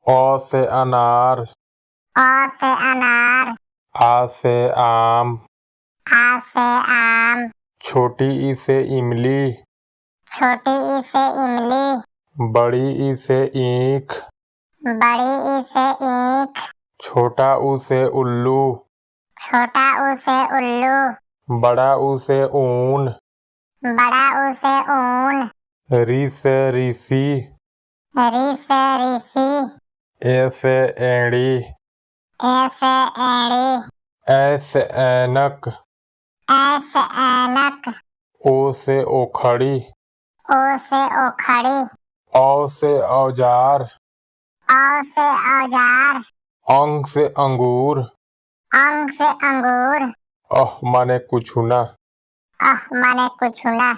अ से अनार, अ से अनार, आ से आम, आ से आम, छोटी ई से इमली, छोटी ई से इमली, बड़ी ई से ईख, बड़ी ई से ईख, छोटा ऊ से उल्लू, छोटा ऊ से उल्लू, बड़ा ऊ से ऊन, बड़ा ऊ से ऊन, री से ऋषि, री से ऋषि, ए से एड़ी, ए से एड़ी, ए से ऐनक, ए से ऐनक, ओ से ओखड़ी, ओ से ओखड़ी, औ से औजार, औ से औजार, अंग से अंगूर, अंग से अंगूर, माने कुछ ना। माने कुछ ना।